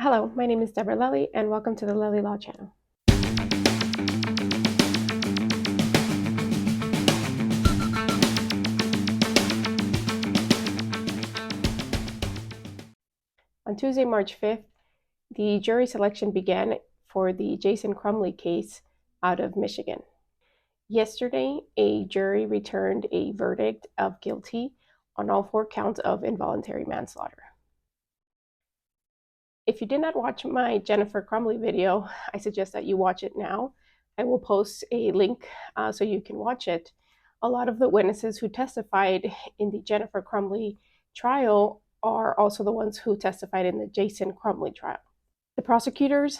Hello, my name is Deborah Lelli, and welcome to the Lelli Law Channel. On Tuesday, March 5th, the jury selection began for the Jason Crumbley case out of Michigan. Yesterday, a jury returned a verdict of guilty on all 4 counts of involuntary manslaughter. If you did not watch my Jennifer Crumbley video, I suggest that you watch it now. I will post a link so you can watch it. A lot of the witnesses who testified in the Jennifer Crumbley trial are also the ones who testified in the Jason Crumbley trial. The prosecutors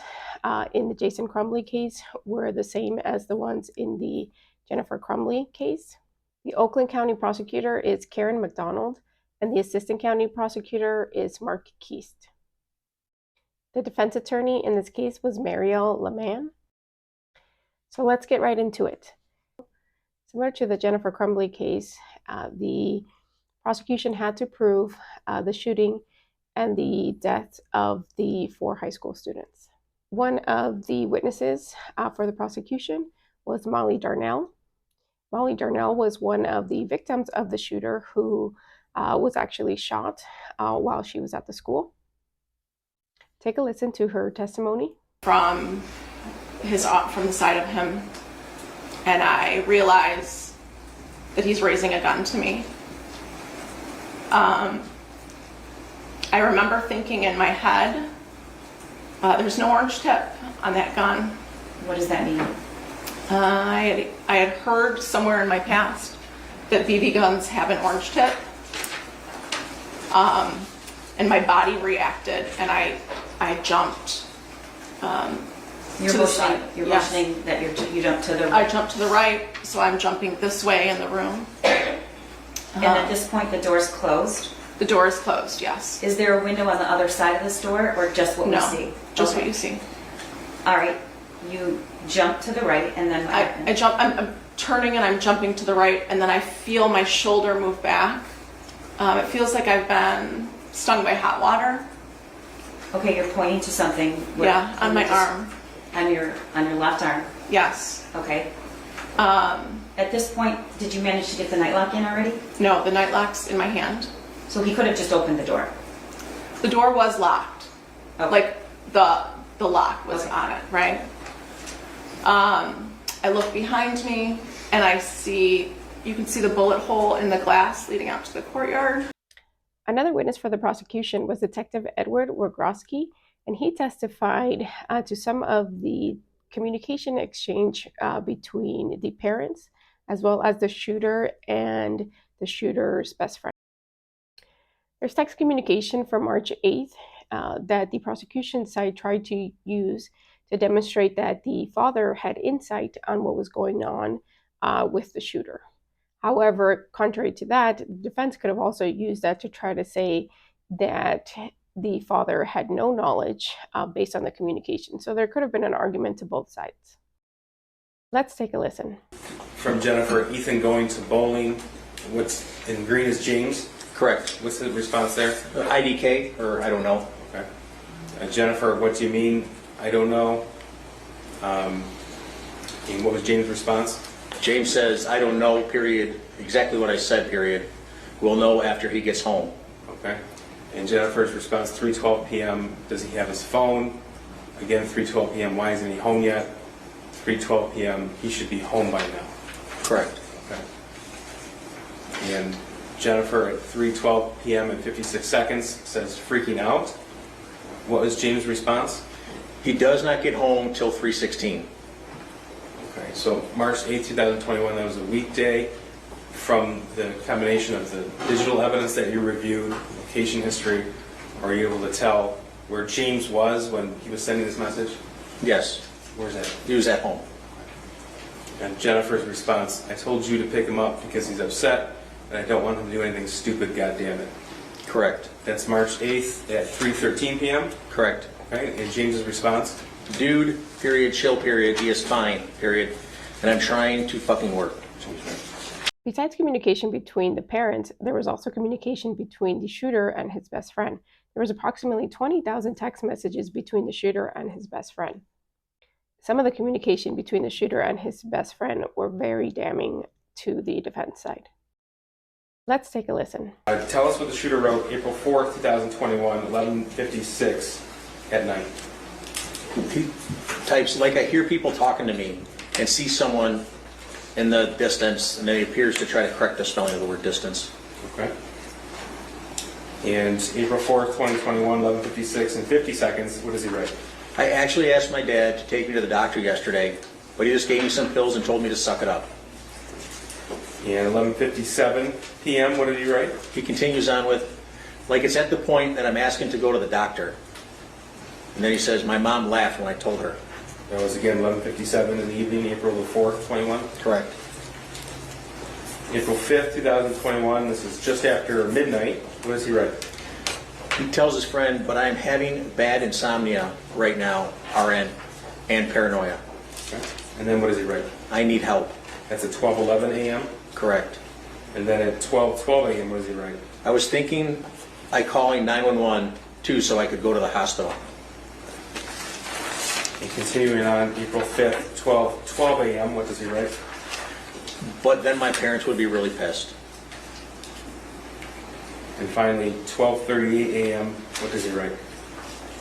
in the Jason Crumbley case were the same as the ones in the Jennifer Crumbley case. The Oakland County prosecutor is Karen McDonald, and the assistant county prosecutor is Mark Keast. The defense attorney in this case was Marielle Leman. So let's get right into it. Similar to the Jennifer Crumbley case, the prosecution had to prove the shooting and the death of the 4 high school students. One of the witnesses for the prosecution was Molly Darnell. Molly Darnell was one of the victims of the shooter who was actually shot while she was at the school. Take a listen to her testimony. From the side of him, and I realize that he's raising a gun to me. I remember thinking in my head, there's no orange tip on that gun. What does that mean? I had heard somewhere in my past that BB guns have an orange tip. And my body reacted, and I jumped You're to the side. You're Yes. motioning that you jumped to the I right. jumped to the right, so I'm jumping this way in the room. And at this point, the door's closed. The door is closed, yes. Is there a window on the other side of this door, or just what No, we see? just Okay. what you see. All right. You jump to the right, and then what happens? I'm turning and I'm jumping to the right, and then I feel my shoulder move back. It feels like I've been stung by hot water. Okay, you're pointing to something. Yeah, on my arm. On your left arm. Yes. Okay. At this point, did you manage to get the night lock in already? No, the night lock's in my hand. So he could have just opened the door. The door was locked. Okay. Like the lock was on it, right? I look behind me and you can see the bullet hole in the glass leading out to the courtyard. Another witness for the prosecution was Detective Edward Wrogroski, and he testified to some of the communication exchange between the parents as well as the shooter and the shooter's best friend. There's text communication from March 8th that the prosecution side tried to use to demonstrate that the father had insight on what was going on with the shooter. However, contrary to that, the defense could have also used that to try to say that the father had no knowledge based on the communication. So there could have been an argument to both sides. Let's take a listen. From Jennifer, Ethan going to bowling. What's in green is James. Correct. What's the response there? IDK, or I don't know. Okay. Jennifer, what do you mean? I don't know. And what was James' response? James says, I don't know, period. Exactly what I said, period. We'll know after he gets home. Okay. And Jennifer's response, 3:12 p.m. Does he have his phone? Again, 3:12 p.m. Why isn't he home yet? 3:12 p.m. He should be home by now. Correct. Okay. And Jennifer at 3:12 p.m. and 56 seconds says freaking out. What was James' response? He does not get home till 3:16. Okay, so March 8, 2021, that was a weekday. From the combination of the digital evidence that you reviewed, location history, are you able to tell where James was when he was sending this message? Yes. Where's that? He was at home. And Jennifer's response, I told you to pick him up because he's upset and I don't want him to do anything stupid, goddammit. Correct. That's March 8th at 3:13 p.m.? Correct. Okay, and James's response? Dude, period, chill, period. He is fine, period. And I'm trying to fucking work. Besides communication between the parents, there was also communication between the shooter and his best friend. there was approximately 20,000 text messages between the shooter and his best friend. Some of the communication between the shooter and his best friend were very damning to the defense side. Let's take a listen. Tell us what the shooter wrote April 4th, 2021, 11:56 at night. He types, like, I hear people talking to me and see someone in the distance, and then he appears to try to correct the spelling of the word distance. Okay. And April 4th, 2021, 11:56 and 50 seconds, what does he write? I actually asked my dad to take me to the doctor yesterday, but he just gave me some pills and told me to suck it up. And 11:57 p.m., what did he write? He continues on with, like, it's at the point that I'm asking to go to the doctor. And then he says, my mom laughed when I told her. That was again 11:57 in the evening, April the 4th, 21. Correct. April 5th, 2021, this is just after midnight. What does he write? He tells his friend, but I am having bad insomnia right now, RN, and paranoia. Okay. And then what does he write? I need help. That's at 12:11 a.m. Correct. And then at 12:12 a.m., what does he write? I was thinking I calling 911 too so I could go to the hospital. And continuing on, April 5th, 12:12 a.m., what does he write? But then my parents would be really pissed. And finally, 12:38 a.m., what does he write?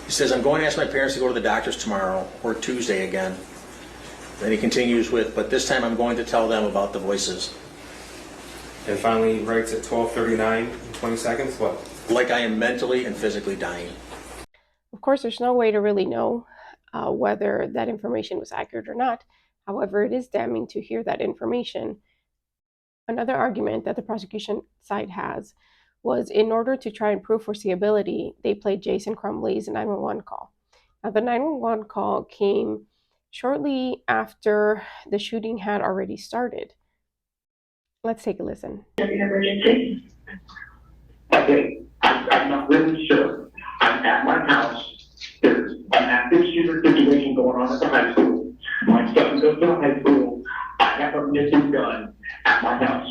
He says, I'm going to ask my parents to go to the doctor's tomorrow or Tuesday again. Then he continues with, but this time I'm going to tell them about the voices. And finally, he writes at 12:39 and 20 seconds, what? Like I am mentally and physically dying. Of course, there's no way to really know whether that information was accurate or not. However, it is damning to hear that information. Another argument that the prosecution side has was in order to try and prove foreseeability, they played Jason Crumbley's 911 call. Now, the 911 call came shortly after the shooting had already started. Let's take a listen. Emergency? Okay, I'm not really sure. I'm at my house. There's an active shooter situation going on at the high school. My son goes to the high school. I have a missing gun at my house.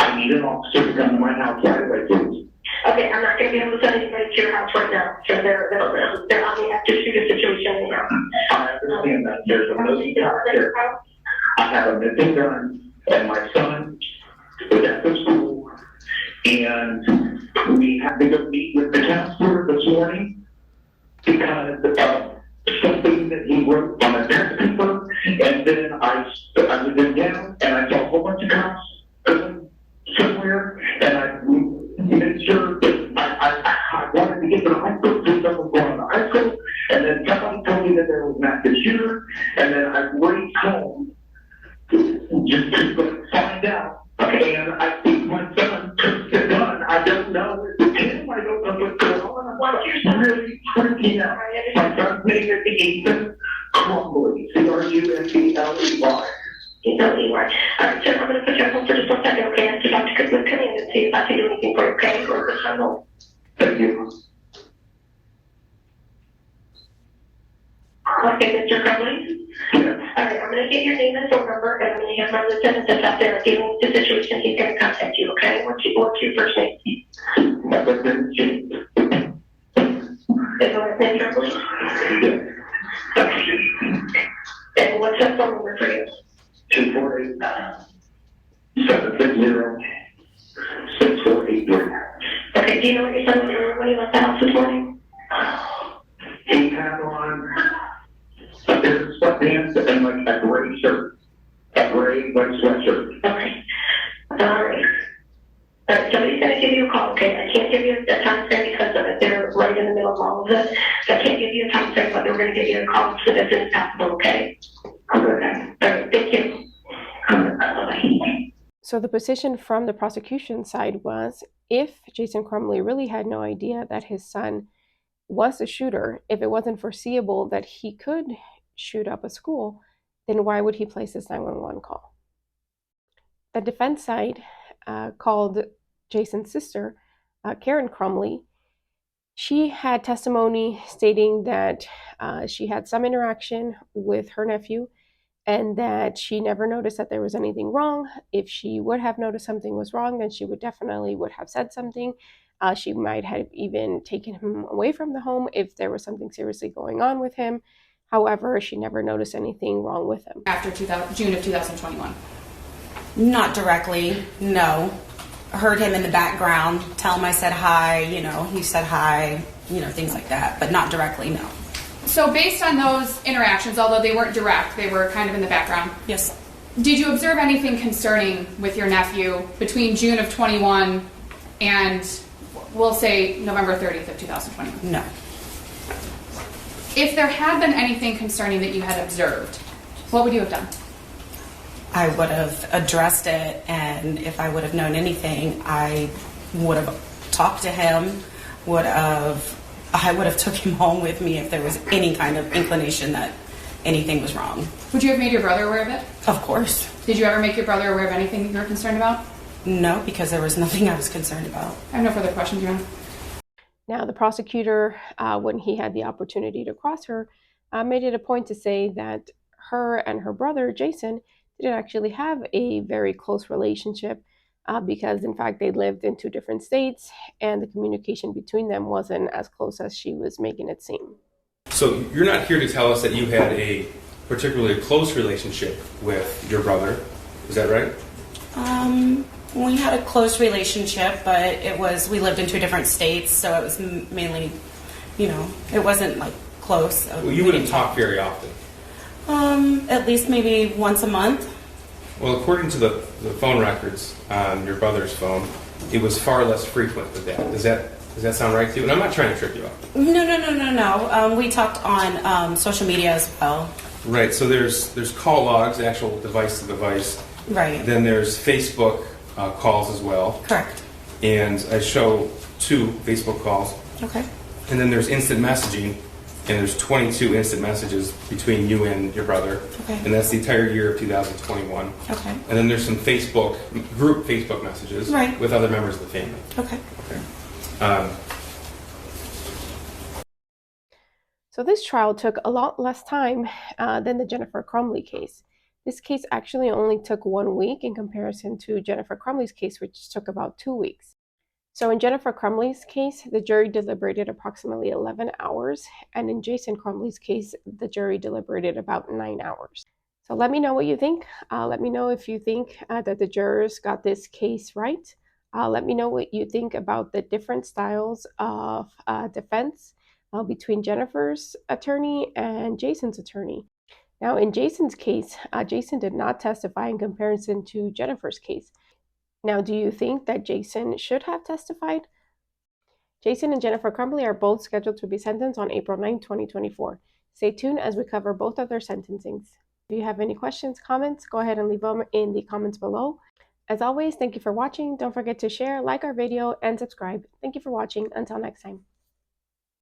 I need an officer to come to my house right away, please. Okay, I'm not going to be able to send anybody to your house right now. So they're on the active shooter situation right now. I understand that. There's a missing gun there. I have a missing gun, and my son was at the school, and we had to go meet with the counselor this morning because of something that he wrote on a test paper, and then I was in down, and I saw a whole bunch of cops going somewhere, and I made sure that I wanted to get to the high school, so someone was going to the high school, and then somebody told me that there was an active shooter, and then I raced home just to find out. And I think my son took the gun. I don't know. It's him. I don't know what's going on. Why don't you really freaking out? My son's name is Ethan Crumbley. Crumbley. All right, sir, I'm going to put you on hold for just 1 second, okay? I have to talk to Chris Cunningham and see if I can do anything for you, okay? Thank you. Okay, Mr. Crumbley? Yes. All right, I'm going to get your name and phone number, and I'm going to have my lieutenant that's out there dealing with the situation. He's going to contact you, okay? What's your first name? My first name is James. Is your last name Crumbley? Yes. Okay. And what's that phone number for you? 248-760-6483. Okay, do you know what your son was doing when he left the house this morning? He had on a pair of sweatpants and like a gray shirt. A gray white sweatshirt. Okay. Alright. Alright, somebody's gonna give you a call, okay? I can't give you a time frame because of it. They're right in the middle of all of this. So I can't give you a time frame, but they're gonna give you a call as soon as it's possible, okay? Okay. Alright, thank you. Bye-bye. So the position from the prosecution side was if Jason Crumbley really had no idea that his son was the shooter, if it wasn't foreseeable that he could shoot up a school, then why would he place this 911 call? The defense side called Jason's sister, Karen Crumbley. She had testimony stating that she had some interaction with her nephew and that she never noticed that there was anything wrong. If she would have noticed something was wrong, then she would have said something. She might have even taken him away from the home if there was something seriously going on with him. However, she never noticed anything wrong with him. After June of 2021? Not directly, no. Heard him in the background, tell him I said hi, he said hi, things like that, but not directly, no. So based on those interactions, although they weren't direct, they were kind of in the background. Yes. Did you observe anything concerning with your nephew between June of 21 and, we'll say, November 30th of 2021? No. If there had been anything concerning that you had observed, what would you have done? I would have addressed it, and if I would have known anything, I would have talked to him, I would have took him home with me if there was any kind of inclination that anything was wrong. Would you have made your brother aware of it? Of course. Did you ever make your brother aware of anything that you were concerned about? No, because there was nothing I was concerned about. I have no further questions, Your Honor. Now, the prosecutor, when he had the opportunity to cross her, made it a point to say that her and her brother, Jason, didn't actually have a very close relationship because, in fact, they lived in two different states and the communication between them wasn't as close as she was making it seem. So you're not here to tell us that you had a particularly close relationship with your brother, is that right? We had a close relationship, but we lived in two different states, so it was mainly, it wasn't like close. Well, you wouldn't talk very often. At least maybe once a month. Well, according to the phone records on your brother's phone, it was far less frequent than that. Does that sound right to you? And I'm not trying to trip you up. No. We talked on social media as well. Right. So there's call logs, actual device to device. Right. Then there's Facebook calls as well. Correct. And I show 2 Facebook calls. Okay. And then there's instant messaging, and there's 22 instant messages between you and your brother. Okay. And that's the entire year of 2021. Okay. And then there's some group Facebook messages right. with other members of the family. Okay. So this trial took a lot less time than the Jennifer Crumbley case. This case actually only took 1 week in comparison to Jennifer Crumbley's case, which took about 2 weeks. So in Jennifer Crumbley's case, the jury deliberated approximately 11 hours, and in Jason Crumbley's case, the jury deliberated about 9 hours. So let me know what you think. Let me know if you think that the jurors got this case right. Let me know what you think about the different styles of defense between Jennifer's attorney and Jason's attorney. Now, in Jason's case, Jason did not testify in comparison to Jennifer's case. Now, do you think that Jason should have testified? Jason and Jennifer Crumbley are both scheduled to be sentenced on April 9, 2024. Stay tuned as we cover both of their sentencings. If you have any questions, comments, go ahead and leave them in the comments below. As always, thank you for watching. Don't forget to share, like our video, and subscribe. Thank you for watching. Until next time.